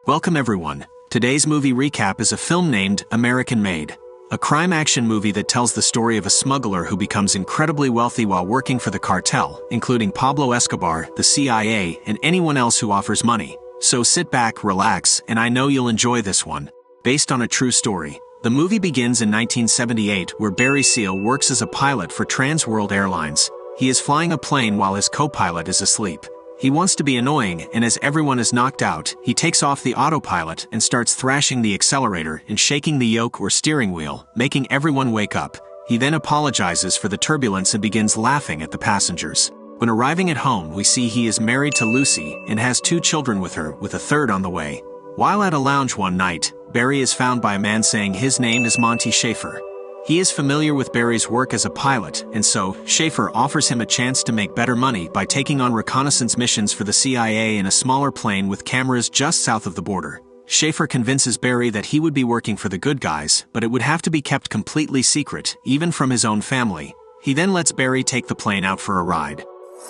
Welcome everyone. Today's movie recap is a film named American Made, a crime action movie that tells the story of a smuggler who becomes incredibly wealthy while working for the cartel, including Pablo Escobar, the CIA, and anyone else who offers money. So sit back, relax, and I know you'll enjoy this one. Based on a true story. The movie begins in 1978 where Barry Seal works as a pilot for Trans World Airlines. He is flying a plane while his co-pilot is asleep. He wants to be annoying, and as everyone is knocked out, he takes off the autopilot and starts thrashing the accelerator and shaking the yoke or steering wheel, making everyone wake up. He then apologizes for the turbulence and begins laughing at the passengers. When arriving at home, we see he is married to Lucy and has 2 children with her, with a third on the way. While at a lounge one night, Barry is found by a man saying his name is Monty Schaefer. He is familiar with Barry's work as a pilot, and so, Schaefer offers him a chance to make better money by taking on reconnaissance missions for the CIA in a smaller plane with cameras just south of the border. Schaefer convinces Barry that he would be working for the good guys, but it would have to be kept completely secret, even from his own family. He then lets Barry take the plane out for a ride.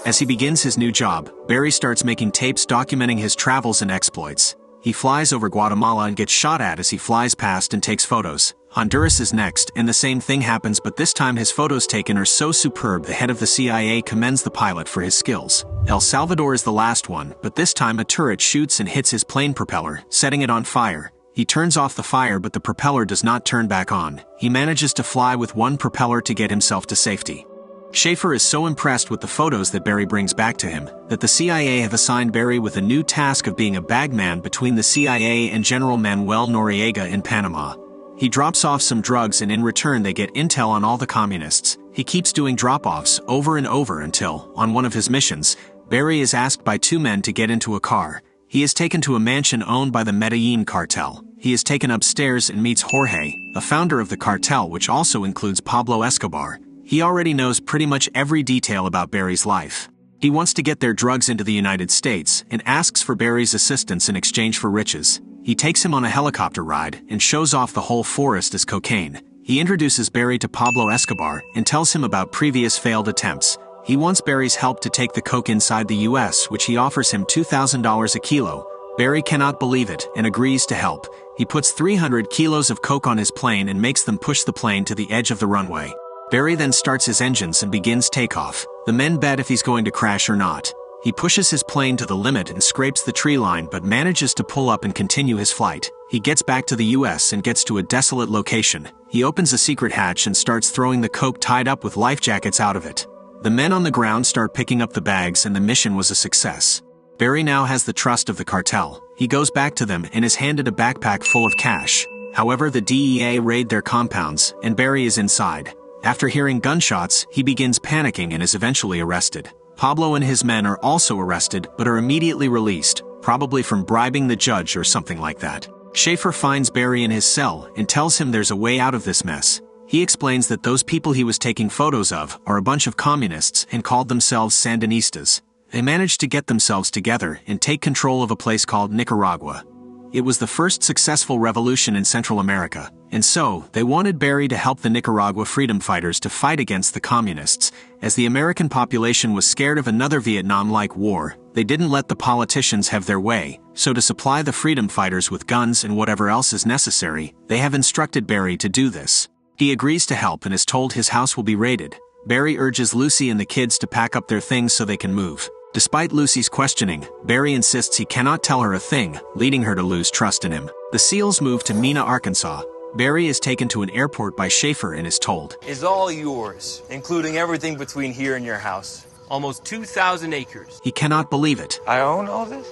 As he begins his new job, Barry starts making tapes documenting his travels and exploits. He flies over Guatemala and gets shot at as he flies past and takes photos. Honduras is next, and the same thing happens, but this time his photos taken are so superb the head of the CIA commends the pilot for his skills. El Salvador is the last one, but this time a turret shoots and hits his plane propeller, setting it on fire. He turns off the fire, but the propeller does not turn back on. He manages to fly with one propeller to get himself to safety. Schaefer is so impressed with the photos that Barry brings back to him, that the CIA have assigned Barry with a new task of being a bagman between the CIA and General Manuel Noriega in Panama. He drops off some drugs and in return they get intel on all the communists. He keeps doing drop-offs over and over until, on one of his missions, Barry is asked by 2 men to get into a car. He is taken to a mansion owned by the Medellin cartel. He is taken upstairs and meets Jorge, a founder of the cartel, which also includes Pablo Escobar. He already knows pretty much every detail about Barry's life. He wants to get their drugs into the United States and asks for Barry's assistance in exchange for riches. He takes him on a helicopter ride and shows off the whole forest as cocaine. He introduces Barry to Pablo Escobar and tells him about previous failed attempts. He wants Barry's help to take the coke inside the US, which he offers him $2,000 a kilo. Barry cannot believe it and agrees to help. He puts 300 kilos of coke on his plane and makes them push the plane to the edge of the runway. Barry then starts his engines and begins takeoff. The men bet if he's going to crash or not. He pushes his plane to the limit and scrapes the tree line but manages to pull up and continue his flight. He gets back to the US and gets to a desolate location. He opens a secret hatch and starts throwing the coke tied up with life jackets out of it. The men on the ground start picking up the bags and the mission was a success. Barry now has the trust of the cartel. He goes back to them and is handed a backpack full of cash. However, the DEA raid their compounds and Barry is inside. After hearing gunshots, he begins panicking and is eventually arrested. Pablo and his men are also arrested but are immediately released, probably from bribing the judge or something like that. Schaefer finds Barry in his cell and tells him there's a way out of this mess. He explains that those people he was taking photos of are a bunch of communists and called themselves Sandinistas. They managed to get themselves together and take control of a place called Nicaragua. It was the first successful revolution in Central America, and so, they wanted Barry to help the Nicaragua freedom fighters to fight against the communists. As the American population was scared of another Vietnam-like war, they didn't let the politicians have their way, so to supply the freedom fighters with guns and whatever else is necessary, they have instructed Barry to do this. He agrees to help and is told his house will be raided. Barry urges Lucy and the kids to pack up their things so they can move. Despite Lucy's questioning, Barry insists he cannot tell her a thing, leading her to lose trust in him. The SEALs move to Mena, Arkansas. Barry is taken to an airport by Schaefer and is told, "Is all yours, including everything between here and your house. Almost 2,000 acres. He cannot believe it. I own all this?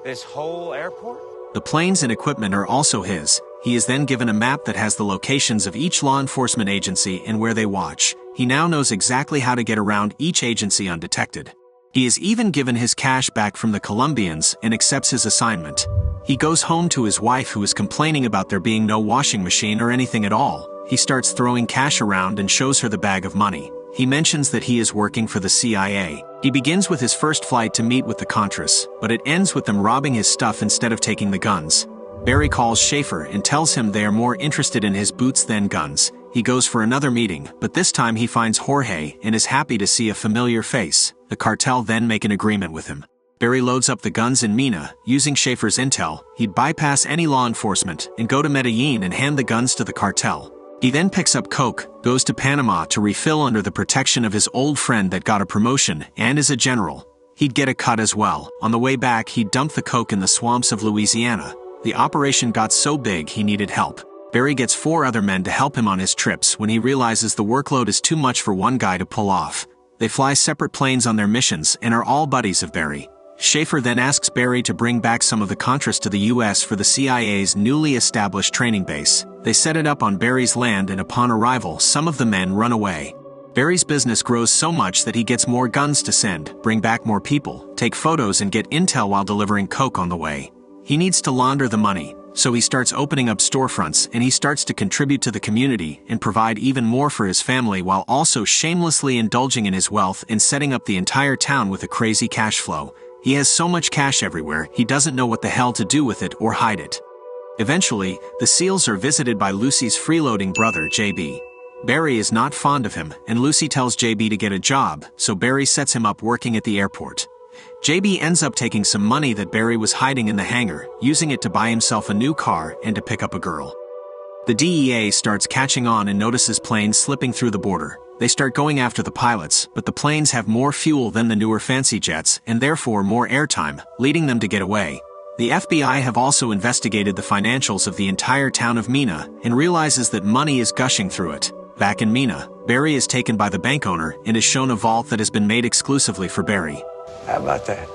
This whole airport? The planes and equipment are also his. He is then given a map that has the locations of each law enforcement agency and where they watch. He now knows exactly how to get around each agency undetected. He is even given his cash back from the Colombians and accepts his assignment. He goes home to his wife who is complaining about there being no washing machine or anything at all. He starts throwing cash around and shows her the bag of money. He mentions that he is working for the CIA. He begins with his first flight to meet with the Contras, but it ends with them robbing his stuff instead of taking the guns. Barry calls Schaefer and tells him they are more interested in his boots than guns. He goes for another meeting, but this time he finds Jorge and is happy to see a familiar face. The cartel then make an agreement with him. Barry loads up the guns in Mina. Using Schaefer's intel, he'd bypass any law enforcement and go to Medellin and hand the guns to the cartel. He then picks up coke, goes to Panama to refill under the protection of his old friend that got a promotion and is a general. He'd get a cut as well. On the way back, he'd dump the coke in the swamps of Louisiana. The operation got so big he needed help. Barry gets 4 other men to help him on his trips when he realizes the workload is too much for one guy to pull off. They fly separate planes on their missions and are all buddies of Barry. Schaefer then asks Barry to bring back some of the Contras to the US for the CIA's newly established training base. They set it up on Barry's land, and upon arrival, some of the men run away. Barry's business grows so much that he gets more guns to send, bring back more people, take photos and get intel while delivering coke on the way. He needs to launder the money, so he starts opening up storefronts and he starts to contribute to the community and provide even more for his family while also shamelessly indulging in his wealth and setting up the entire town with a crazy cash flow. He has so much cash everywhere, he doesn't know what the hell to do with it or hide it. Eventually, the SEALs are visited by Lucy's freeloading brother, JB. Barry is not fond of him, and Lucy tells JB to get a job, so Barry sets him up working at the airport. JB ends up taking some money that Barry was hiding in the hangar, using it to buy himself a new car and to pick up a girl. The DEA starts catching on and notices planes slipping through the border. They start going after the pilots, but the planes have more fuel than the newer fancy jets and therefore more airtime, leading them to get away. The FBI have also investigated the financials of the entire town of Mina and realizes that money is gushing through it. Back in Mina, Barry is taken by the bank owner and is shown a vault that has been made exclusively for Barry. How about that?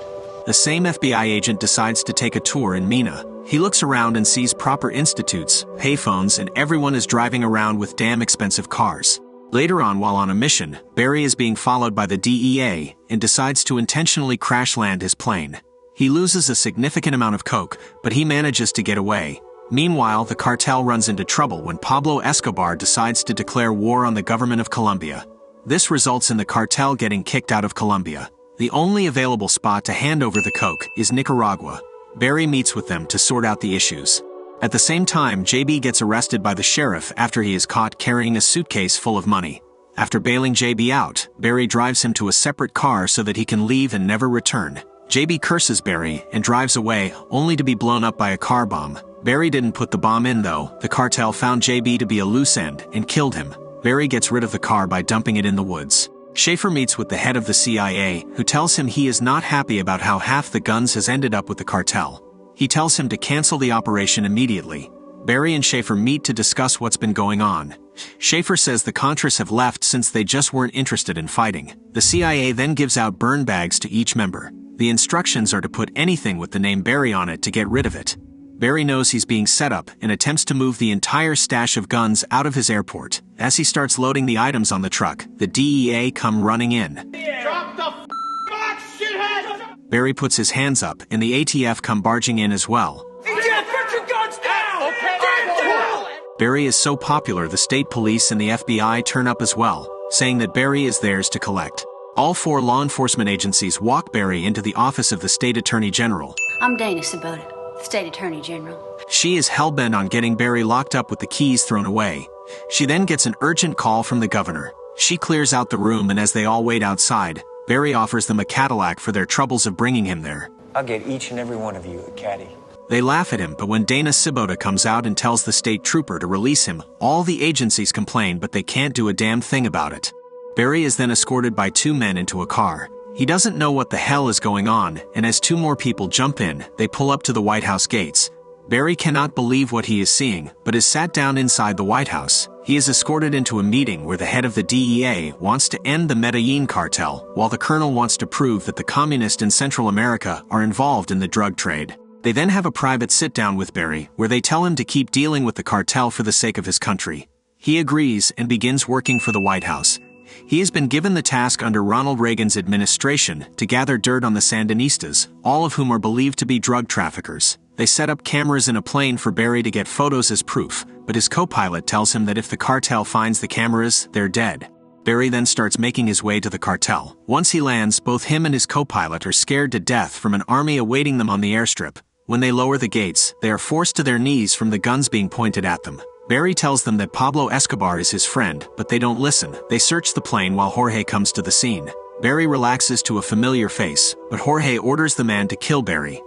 The same FBI agent decides to take a tour in Mina. He looks around and sees proper institutes, payphones, and everyone is driving around with damn expensive cars. Later on, while on a mission, Barry is being followed by the DEA and decides to intentionally crash land his plane. He loses a significant amount of coke, but he manages to get away. Meanwhile, the cartel runs into trouble when Pablo Escobar decides to declare war on the government of Colombia. This results in the cartel getting kicked out of Colombia. The only available spot to hand over the coke is Nicaragua. Barry meets with them to sort out the issues. At the same time, JB gets arrested by the sheriff after he is caught carrying a suitcase full of money. After bailing JB out, Barry drives him to a separate car so that he can leave and never return. JB curses Barry and drives away, only to be blown up by a car bomb. Barry didn't put the bomb in though. The cartel found JB to be a loose end and killed him. Barry gets rid of the car by dumping it in the woods. Schaefer meets with the head of the CIA, who tells him he is not happy about how half the guns has ended up with the cartel. He tells him to cancel the operation immediately. Barry and Schaefer meet to discuss what's been going on. Schaefer says the Contras have left since they just weren't interested in fighting. The CIA then gives out burn bags to each member. The instructions are to put anything with the name Barry on it to get rid of it. Barry knows he's being set up and attempts to move the entire stash of guns out of his airport. As he starts loading the items on the truck, the DEA come running in. Drop the box, shithead! Barry puts his hands up and the ATF come barging in as well. Put your guns down! Stand down! Barry is so popular the state police and the FBI turn up as well, saying that Barry is theirs to collect. All 4 law enforcement agencies walk Barry into the office of the state attorney general. I'm Dana Sabota, State Attorney General. She is hell-bent on getting Barry locked up with the keys thrown away. She then gets an urgent call from the governor. She clears out the room, and as they all wait outside, Barry offers them a Cadillac for their troubles of bringing him there. I'll get each and every one of you a caddy. They laugh at him, but when Dana Sabota comes out and tells the state trooper to release him, all the agencies complain, but they can't do a damn thing about it. Barry is then escorted by 2 men into a car. He doesn't know what the hell is going on, and as 2 more people jump in, they pull up to the White House gates. Barry cannot believe what he is seeing, but is sat down inside the White House. He is escorted into a meeting where the head of the DEA wants to end the Medellin cartel, while the colonel wants to prove that the communists in Central America are involved in the drug trade. They then have a private sit-down with Barry, where they tell him to keep dealing with the cartel for the sake of his country. He agrees and begins working for the White House. He has been given the task under Ronald Reagan's administration to gather dirt on the Sandinistas, all of whom are believed to be drug traffickers. They set up cameras in a plane for Barry to get photos as proof, but his co-pilot tells him that if the cartel finds the cameras, they're dead. Barry then starts making his way to the cartel. Once he lands, both him and his co-pilot are scared to death from an army awaiting them on the airstrip. When they lower the gates, they are forced to their knees from the guns being pointed at them. Barry tells them that Pablo Escobar is his friend, but they don't listen. They search the plane while Jorge comes to the scene. Barry relaxes to a familiar face, but Jorge orders the man to kill Barry.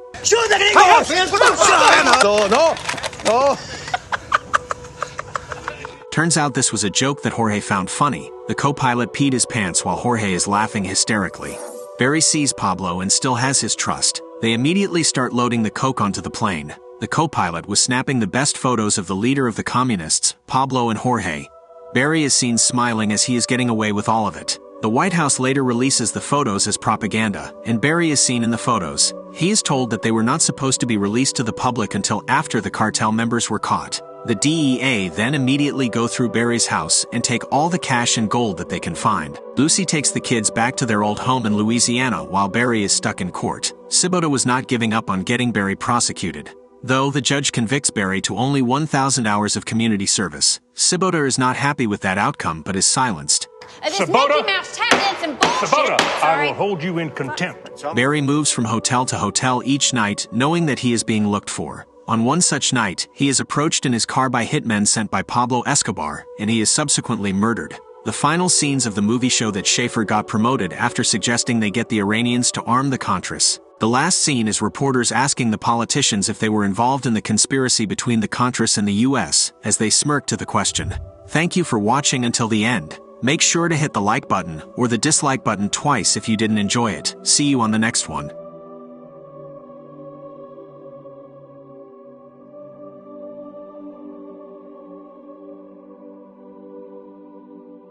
Turns out this was a joke that Jorge found funny. The co-pilot peed his pants while Jorge is laughing hysterically. Barry sees Pablo and still has his trust. They immediately start loading the coke onto the plane. The co-pilot was snapping the best photos of the leader of the communists, Pablo and Jorge. Barry is seen smiling as he is getting away with all of it. The White House later releases the photos as propaganda, and Barry is seen in the photos. He is told that they were not supposed to be released to the public until after the cartel members were caught. The DEA then immediately go through Barry's house and take all the cash and gold that they can find. Lucy takes the kids back to their old home in Louisiana while Barry is stuck in court. Sibota was not giving up on getting Barry prosecuted. Though the judge convicts Barry to only 1,000 hours of community service, Sibota is not happy with that outcome but is silenced. This Mickey Mouse tap dancing bullshit. Sabota, I Sorry. will hold you in contempt. Barry moves from hotel to hotel each night, knowing that he is being looked for. On one such night, he is approached in his car by hitmen sent by Pablo Escobar, and he is subsequently murdered. The final scenes of the movie show that Schaefer got promoted after suggesting they get the Iranians to arm the Contras. The last scene is reporters asking the politicians if they were involved in the conspiracy between the Contras and the US, as they smirk to the question. Thank you for watching until the end. Make sure to hit the like button or the dislike button twice if you didn't enjoy it. See you on the next one.